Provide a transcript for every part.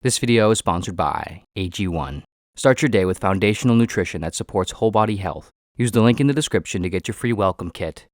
This video is sponsored by AG1. Start your day with foundational nutrition that supports whole body health. Use the link in the description to get your free welcome kit.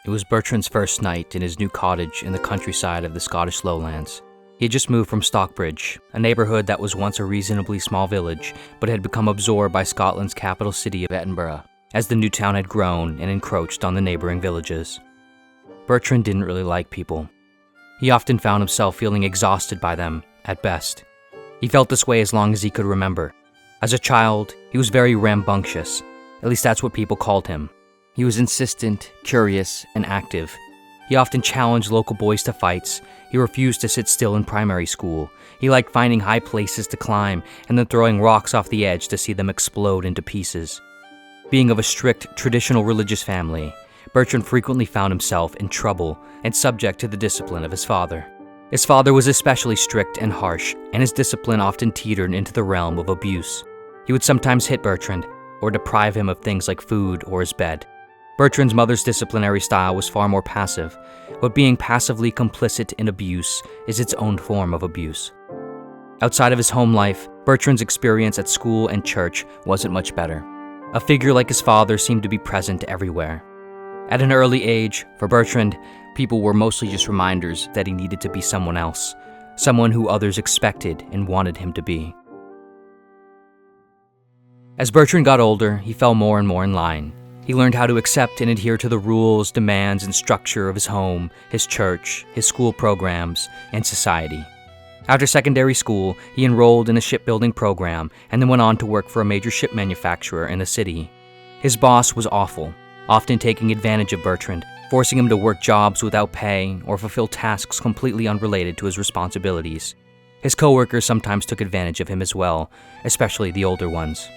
It was Bertrand's first night in his new cottage in the countryside of the Scottish lowlands. He had just moved from Stockbridge, a neighborhood that was once a reasonably small village, but had become absorbed by Scotland's capital city of Edinburgh, as the new town had grown and encroached on the neighboring villages. Bertrand didn't really like people. He often found himself feeling exhausted by them, at best. He felt this way as long as he could remember. As a child, he was very rambunctious. At least that's what people called him. He was insistent, curious, and active. He often challenged local boys to fights. He refused to sit still in primary school. He liked finding high places to climb and then throwing rocks off the edge to see them explode into pieces. Being of a strict, traditional religious family, Bertrand frequently found himself in trouble and subject to the discipline of his father. His father was especially strict and harsh, and his discipline often teetered into the realm of abuse. He would sometimes hit Bertrand, or deprive him of things like food or his bed. Bertrand's mother's disciplinary style was far more passive, but being passively complicit in abuse is its own form of abuse. Outside of his home life, Bertrand's experience at school and church wasn't much better. A figure like his father seemed to be present everywhere. At an early age, for Bertrand, people were mostly just reminders that he needed to be someone else, someone who others expected and wanted him to be. As Bertrand got older, he fell more and more in line. He learned how to accept and adhere to the rules, demands, and structure of his home, his church, his school programs, and society. After secondary school, he enrolled in a shipbuilding program and then went on to work for a major ship manufacturer in the city. His boss was awful, often taking advantage of Bertrand, forcing him to work jobs without pay or fulfill tasks completely unrelated to his responsibilities. His coworkers sometimes took advantage of him as well, especially the older ones.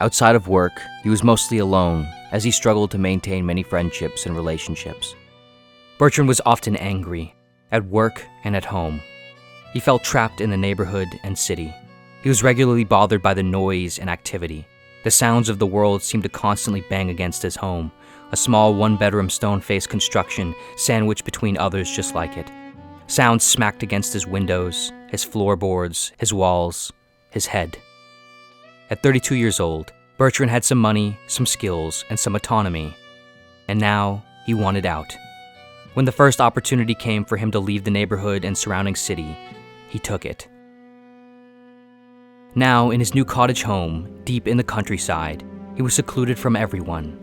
Outside of work, he was mostly alone, as he struggled to maintain many friendships and relationships. Bertrand was often angry, at work and at home. He felt trapped in the neighborhood and city. He was regularly bothered by the noise and activity. The sounds of the world seemed to constantly bang against his home, a small one-bedroom stone-faced construction sandwiched between others just like it. Sounds smacked against his windows, his floorboards, his walls, his head. At 32 years old, Bertrand had some money, some skills, and some autonomy. And now, he wanted out. When the first opportunity came for him to leave the neighborhood and surrounding city, he took it. Now, in his new cottage home, deep in the countryside, he was secluded from everyone.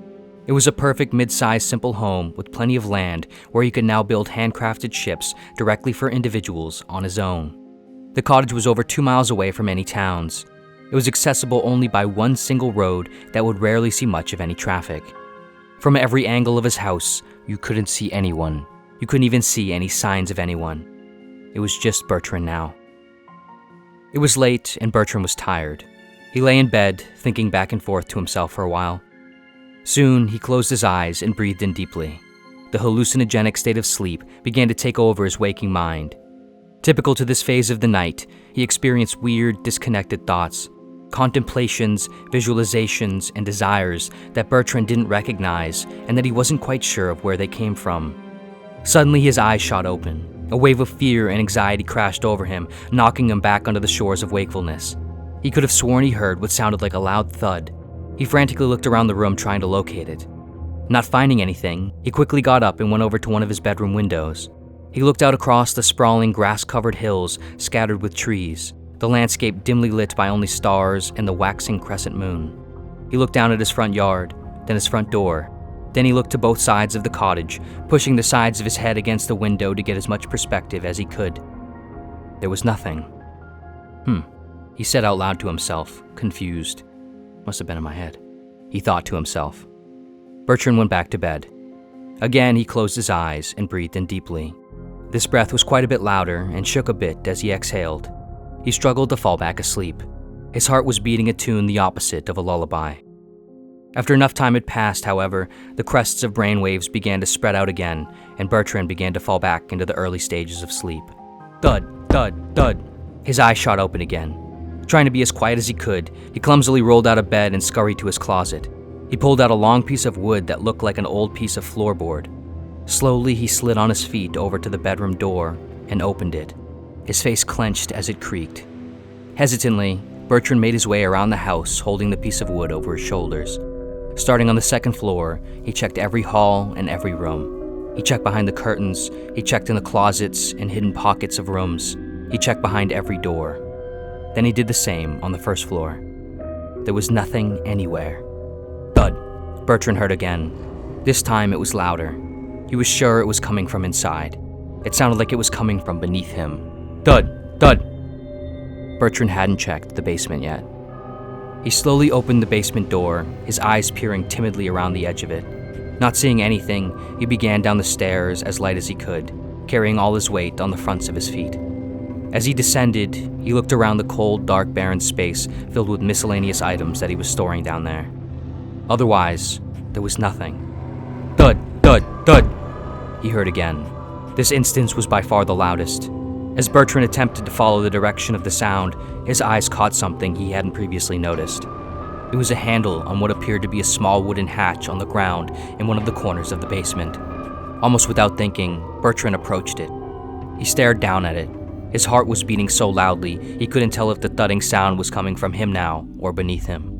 It was a perfect mid-sized simple home with plenty of land where he could now build handcrafted ships directly for individuals on his own. The cottage was over 2 miles away from any towns. It was accessible only by one single road that would rarely see much of any traffic. From every angle of his house, you couldn't see anyone. You couldn't even see any signs of anyone. It was just Bertrand now. It was late and Bertrand was tired. He lay in bed, thinking back and forth to himself for a while. Soon, he closed his eyes and breathed in deeply. The hallucinogenic state of sleep began to take over his waking mind. Typical to this phase of the night, he experienced weird, disconnected thoughts, contemplations, visualizations, and desires that Bertrand didn't recognize and that he wasn't quite sure of where they came from. Suddenly, his eyes shot open. A wave of fear and anxiety crashed over him, knocking him back onto the shores of wakefulness. He could have sworn he heard what sounded like a loud thud. He frantically looked around the room trying to locate it. Not finding anything, he quickly got up and went over to one of his bedroom windows. He looked out across the sprawling grass-covered hills scattered with trees, the landscape dimly lit by only stars and the waxing crescent moon. He looked down at his front yard, then his front door. Then he looked to both sides of the cottage, pushing the sides of his head against the window to get as much perspective as he could. There was nothing. He said out loud to himself, confused. Must have been in my head, he thought to himself. Bertrand went back to bed. Again, he closed his eyes and breathed in deeply. This breath was quite a bit louder and shook a bit as he exhaled. He struggled to fall back asleep. His heart was beating a tune the opposite of a lullaby. After enough time had passed, however, the crests of brainwaves began to spread out again, and Bertrand began to fall back into the early stages of sleep. Thud, thud, thud. His eyes shot open again. Trying to be as quiet as he could, he clumsily rolled out of bed and scurried to his closet. He pulled out a long piece of wood that looked like an old piece of floorboard. Slowly, he slid on his feet over to the bedroom door and opened it. his face clenched as it creaked. Hesitantly, Bertrand made his way around the house, holding the piece of wood over his shoulders. Starting on the second floor, he checked every hall and every room. He checked behind the curtains, he checked in the closets and hidden pockets of rooms. He checked behind every door. Then he did the same on the first floor. There was nothing anywhere. Thud, Bertrand heard again. This time it was louder. He was sure it was coming from inside. It sounded like it was coming from beneath him. Thud, thud. Bertrand hadn't checked the basement yet. He slowly opened the basement door, his eyes peering timidly around the edge of it. Not seeing anything, he began down the stairs as light as he could, carrying all his weight on the fronts of his feet. As he descended, he looked around the cold, dark, barren space filled with miscellaneous items that he was storing down there. Otherwise, there was nothing. Thud, thud, thud, he heard again. This instance was by far the loudest. As Bertrand attempted to follow the direction of the sound, his eyes caught something he hadn't previously noticed. It was a handle on what appeared to be a small wooden hatch on the ground in one of the corners of the basement. Almost without thinking, Bertrand approached it. He stared down at it. His heart was beating so loudly, he couldn't tell if the thudding sound was coming from him now or beneath him.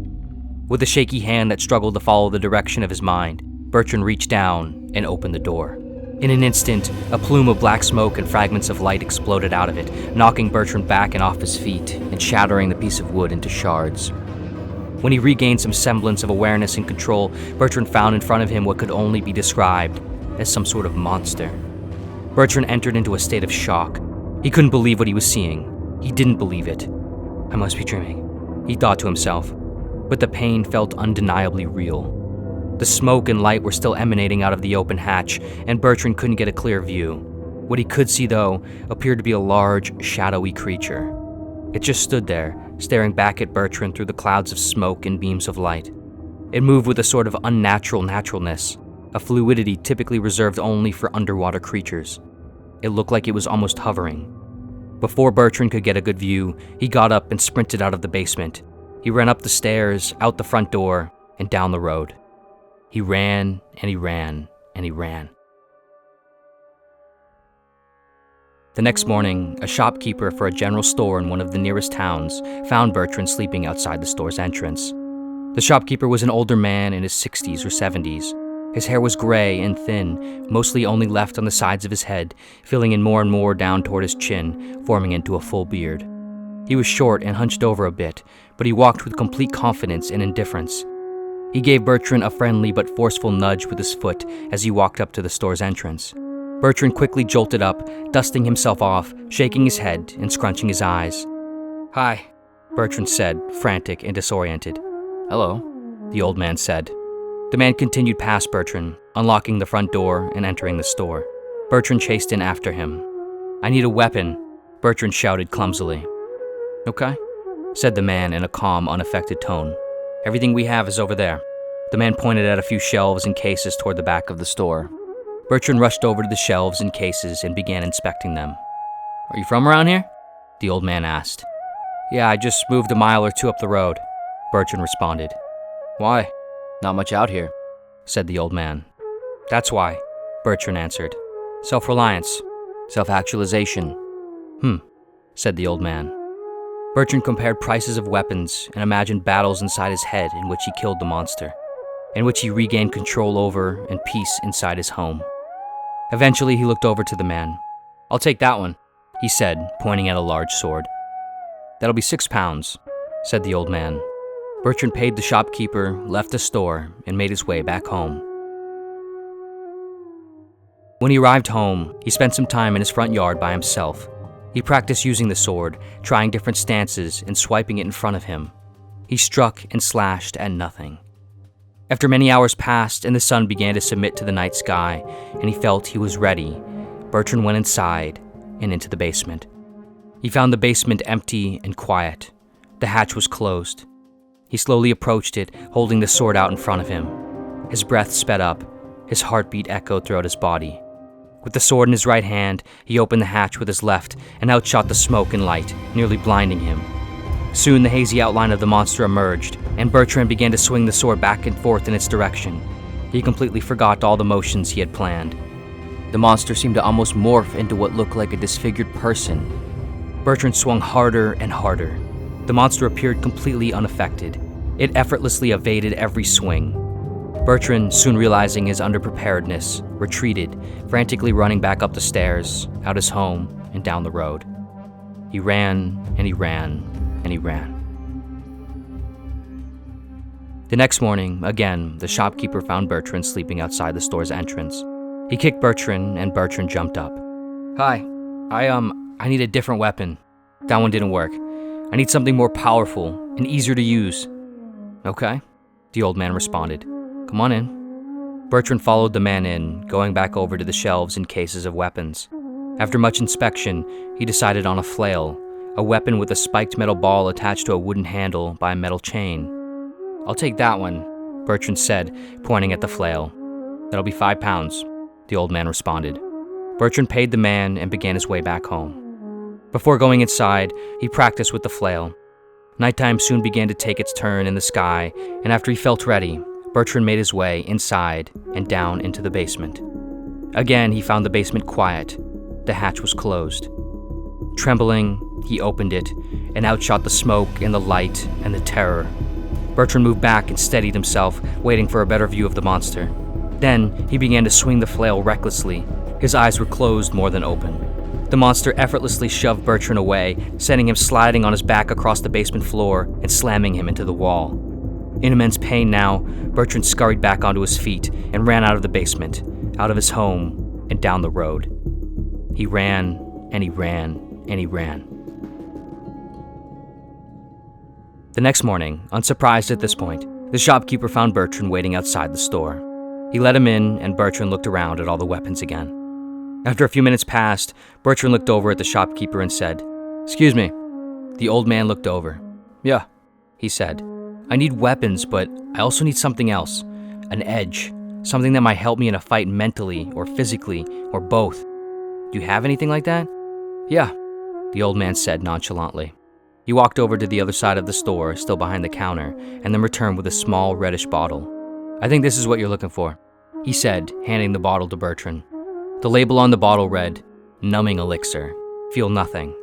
With a shaky hand that struggled to follow the direction of his mind, Bertrand reached down and opened the door. In an instant, a plume of black smoke and fragments of light exploded out of it, knocking Bertrand back and off his feet and shattering the piece of wood into shards. When he regained some semblance of awareness and control, Bertrand found in front of him what could only be described as some sort of monster. Bertrand entered into a state of shock. He couldn't believe what he was seeing. He didn't believe it. I must be dreaming, he thought to himself, but the pain felt undeniably real. The smoke and light were still emanating out of the open hatch, and Bertrand couldn't get a clear view. What he could see, though, appeared to be a large, shadowy creature. It just stood there, staring back at Bertrand through the clouds of smoke and beams of light. It moved with a sort of unnatural naturalness, a fluidity typically reserved only for underwater creatures. It looked like it was almost hovering. Before Bertrand could get a good view, he got up and sprinted out of the basement. He ran up the stairs, out the front door, and down the road. He ran, and he ran, and he ran. The next morning, a shopkeeper for a general store in one of the nearest towns found Bertrand sleeping outside the store's entrance. The shopkeeper was an older man in his 60s or 70s. His hair was gray and thin, mostly only left on the sides of his head, filling in more and more down toward his chin, forming into a full beard. He was short and hunched over a bit, but he walked with complete confidence and indifference. He gave Bertrand a friendly but forceful nudge with his foot as he walked up to the store's entrance. Bertrand quickly jolted up, dusting himself off, shaking his head and scrunching his eyes. "Hi," Bertrand said, frantic and disoriented. "Hello," the old man said. The man continued past Bertrand, unlocking the front door and entering the store. Bertrand chased in after him. "I need a weapon," Bertrand shouted clumsily. "Okay," said the man in a calm, unaffected tone. "Everything we have is over there." The man pointed at a few shelves and cases toward the back of the store. Bertrand rushed over to the shelves and cases and began inspecting them. "Are you from around here?" the old man asked. "Yeah, I just moved a mile or two up the road," Bertrand responded. "Why? Not much out here," said the old man. "That's why," Bertrand answered. "Self-reliance. Self-actualization." Said the old man. Bertrand compared prices of weapons and imagined battles inside his head in which he killed the monster, in which he regained control over and peace inside his home. Eventually, he looked over to the man. "I'll take that one," he said, pointing at a large sword. "That'll be 6 pounds," said the old man. Bertrand paid the shopkeeper, left the store, and made his way back home. When he arrived home, he spent some time in his front yard by himself. He practiced using the sword, trying different stances and swiping it in front of him. He struck and slashed at nothing. After many hours passed and the sun began to submit to the night sky, and he felt he was ready, Bertrand went inside and into the basement. He found the basement empty and quiet. The hatch was closed. He slowly approached it, holding the sword out in front of him. His breath sped up. His heartbeat echoed throughout his body. With the sword in his right hand, he opened the hatch with his left and outshot the smoke and light, nearly blinding him. Soon the hazy outline of the monster emerged, and Bertrand began to swing the sword back and forth in its direction. He completely forgot all the motions he had planned. The monster seemed to almost morph into what looked like a disfigured person. Bertrand swung harder and harder. The monster appeared completely unaffected. It effortlessly evaded every swing. Bertrand, soon realizing his underpreparedness, retreated, frantically running back up the stairs, out his home, and down the road. He ran, and he ran, and he ran. The next morning, again, the shopkeeper found Bertrand sleeping outside the store's entrance. He kicked Bertrand, and Bertrand jumped up. "Hi, I need a different weapon. That one didn't work. I need something more powerful and easier to use." "Okay," the old man responded. "Come on in." Bertrand followed the man in, going back over to the shelves and cases of weapons. After much inspection, he decided on a flail, a weapon with a spiked metal ball attached to a wooden handle by a metal chain. "I'll take that one," Bertrand said, pointing at the flail. "That'll be £5, the old man responded. Bertrand paid the man and began his way back home. Before going inside, he practiced with the flail. Nighttime soon began to take its turn in the sky, and after he felt ready, Bertrand made his way inside and down into the basement. Again, he found the basement quiet. The hatch was closed. Trembling, he opened it, and out shot the smoke and the light and the terror. Bertrand moved back and steadied himself, waiting for a better view of the monster. Then, he began to swing the flail recklessly. His eyes were closed more than open. The monster effortlessly shoved Bertrand away, sending him sliding on his back across the basement floor and slamming him into the wall. In immense pain now, Bertrand scurried back onto his feet and ran out of the basement, out of his home, and down the road. He ran, and he ran, and he ran. The next morning, unsurprised at this point, the shopkeeper found Bertrand waiting outside the store. He let him in, and Bertrand looked around at all the weapons again. After a few minutes passed, Bertrand looked over at the shopkeeper and said, "Excuse me." The old man looked over. "Yeah," he said. "I need weapons, but I also need something else. An edge. Something that might help me in a fight mentally or physically or both. Do you have anything like that?" "Yeah," the old man said nonchalantly. He walked over to the other side of the store, still behind the counter, and then returned with a small reddish bottle. "I think this is what you're looking for," he said, handing the bottle to Bertrand. The label on the bottle read, "Numbing Elixir. Feel nothing.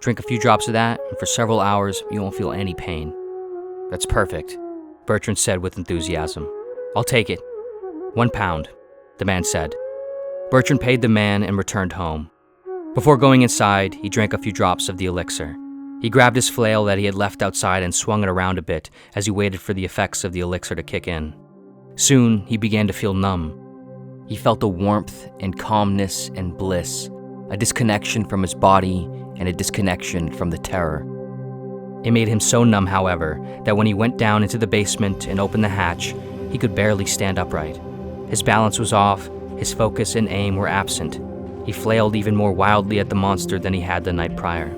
Drink a few drops of that, and for several hours, you won't feel any pain." "That's perfect," Bertrand said with enthusiasm. "I'll take it. £1, the man said. Bertrand paid the man and returned home. Before going inside, he drank a few drops of the elixir. He grabbed his flail that he had left outside and swung it around a bit as he waited for the effects of the elixir to kick in. Soon, he began to feel numb. He felt a warmth and calmness and bliss, a disconnection from his body and a disconnection from the terror. It made him so numb, however, that when he went down into the basement and opened the hatch, he could barely stand upright. His balance was off, his focus and aim were absent. He flailed even more wildly at the monster than he had the night prior.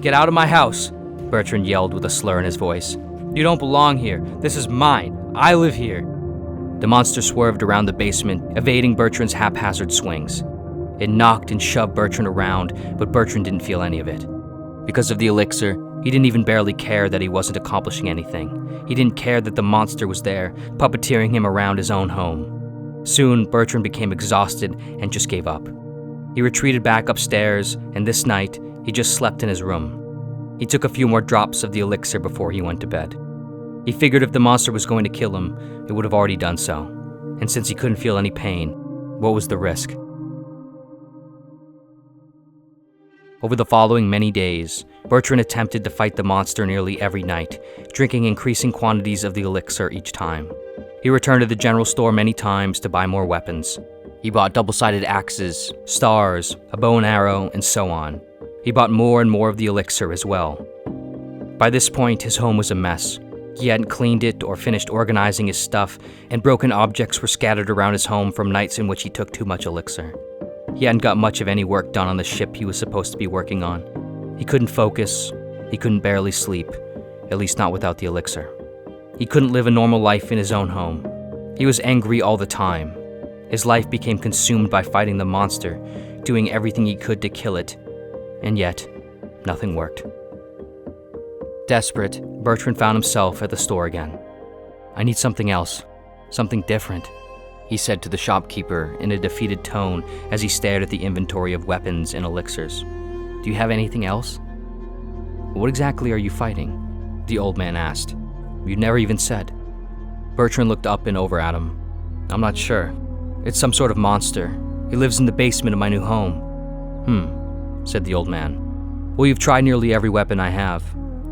"Get out of my house!" Bertrand yelled with a slur in his voice. "You don't belong here. This is mine. I live here." The monster swerved around the basement, evading Bertrand's haphazard swings. It knocked and shoved Bertrand around, but Bertrand didn't feel any of it. Because of the elixir, he didn't even barely care that he wasn't accomplishing anything. He didn't care that the monster was there, puppeteering him around his own home. Soon, Bertrand became exhausted and just gave up. He retreated back upstairs, and this night, he just slept in his room. He took a few more drops of the elixir before he went to bed. He figured if the monster was going to kill him, it would have already done so. And since he couldn't feel any pain, what was the risk? Over the following many days, Bertrand attempted to fight the monster nearly every night, drinking increasing quantities of the elixir each time. He returned to the general store many times to buy more weapons. He bought double-sided axes, stars, a bow and arrow, and so on. He bought more and more of the elixir as well. By this point, his home was a mess. He hadn't cleaned it or finished organizing his stuff, and broken objects were scattered around his home from nights in which he took too much elixir. He hadn't got much of any work done on the ship he was supposed to be working on. He couldn't focus. He couldn't barely sleep, at least not without the elixir. He couldn't live a normal life in his own home. He was angry all the time. His life became consumed by fighting the monster, doing everything he could to kill it, and yet, nothing worked. Desperate, Bertrand found himself at the store again. "I need something else, something different," he said to the shopkeeper in a defeated tone as he stared at the inventory of weapons and elixirs. Do you have anything else? What exactly are you fighting? The old man asked. You never even said. Bertrand looked up and over at him. I'm not sure. It's some sort of monster. It lives in the basement of my new home. Said the old man. Well, you've tried nearly every weapon I have.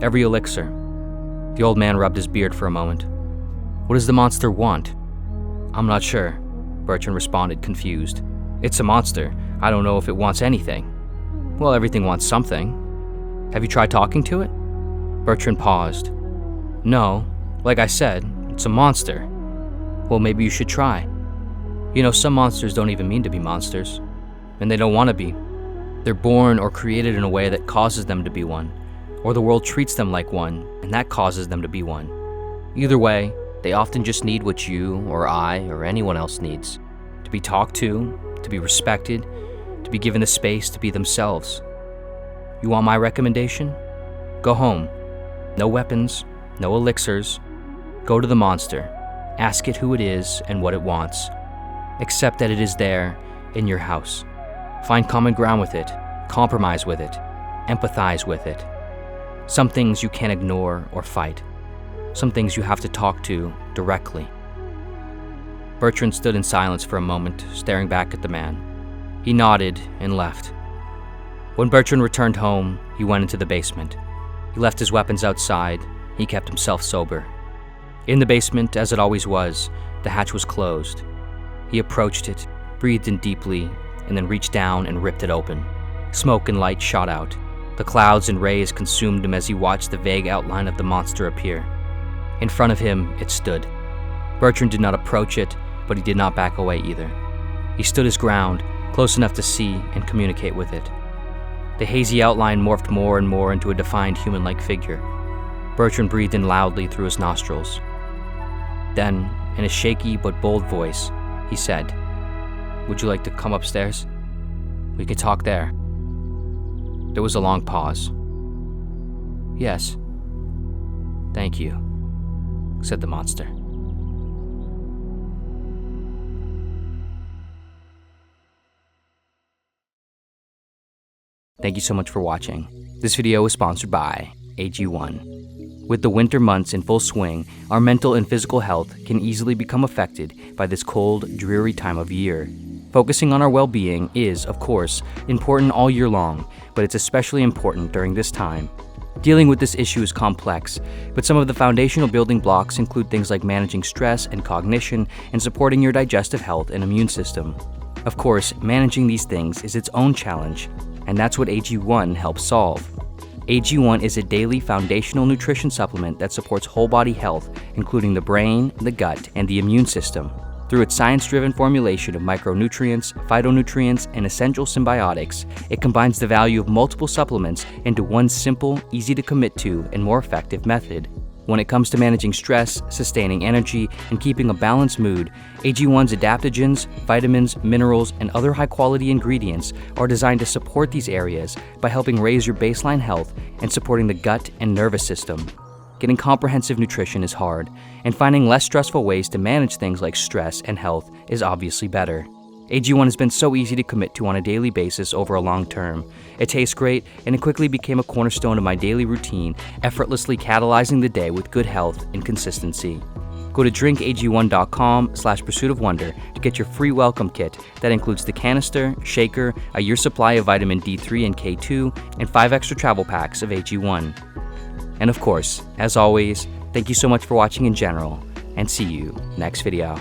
Every elixir. The old man rubbed his beard for a moment. What does the monster want? I'm not sure, Bertrand responded, confused. It's a monster. I don't know if it wants anything. Well, everything wants something. Have you tried talking to it? Bertrand paused. No, like I said, it's a monster. Well, maybe you should try. You know, some monsters don't even mean to be monsters, and they don't want to be. They're born or created in a way that causes them to be one, or the world treats them like one, and that causes them to be one. Either way, they often just need what you or I or anyone else needs. To be talked to be respected, to be given the space to be themselves. You want my recommendation? Go home. No weapons, no elixirs. Go to the monster. Ask it who it is and what it wants. Accept that it is there, in your house. Find common ground with it, compromise with it, empathize with it. Some things you can't ignore or fight. Some things you have to talk to directly. Bertrand stood in silence for a moment, staring back at the man. He nodded and left. When Bertrand returned home, he went into the basement. He left his weapons outside. He kept himself sober. In the basement, as it always was, the hatch was closed. He approached it, breathed in deeply, and then reached down and ripped it open. Smoke and light shot out. The clouds and rays consumed him as he watched the vague outline of the monster appear. In front of him, it stood. Bertrand did not approach it, but he did not back away either. He stood his ground, close enough to see and communicate with it. The hazy outline morphed more and more into a defined human-like figure. Bertrand breathed in loudly through his nostrils. Then, in a shaky but bold voice, he said, Would you like to come upstairs? We could talk there. There was a long pause. Yes. Thank you, said the monster. Thank you so much for watching. This video is sponsored by AG1. With the winter months in full swing, our mental and physical health can easily become affected by this cold, dreary time of year. Focusing on our well-being is, of course, important all year long, but it's especially important during this time. Dealing with this issue is complex, but some of the foundational building blocks include things like managing stress and cognition and supporting your digestive health and immune system. Of course, managing these things is its own challenge, and that's what AG1 helps solve. AG1 is a daily foundational nutrition supplement that supports whole body health, including the brain, the gut, and the immune system. Through its science-driven formulation of micronutrients, phytonutrients, and essential symbiotics, it combines the value of multiple supplements into one simple, easy to commit to, and more effective method. When it comes to managing stress, sustaining energy, and keeping a balanced mood, AG1's adaptogens, vitamins, minerals, and other high-quality ingredients are designed to support these areas by helping raise your baseline health and supporting the gut and nervous system. Getting comprehensive nutrition is hard, and finding less stressful ways to manage things like stress and health is obviously better. AG1 has been so easy to commit to on a daily basis over a long term. It tastes great, and it quickly became a cornerstone of my daily routine, effortlessly catalyzing the day with good health and consistency. Go to drinkag1.com/pursuitofwonder to get your free welcome kit that includes the canister, shaker, a year supply of vitamin D3 and K2, and 5 extra travel packs of AG1. And of course, as always, thank you so much for watching in general, and see you next video.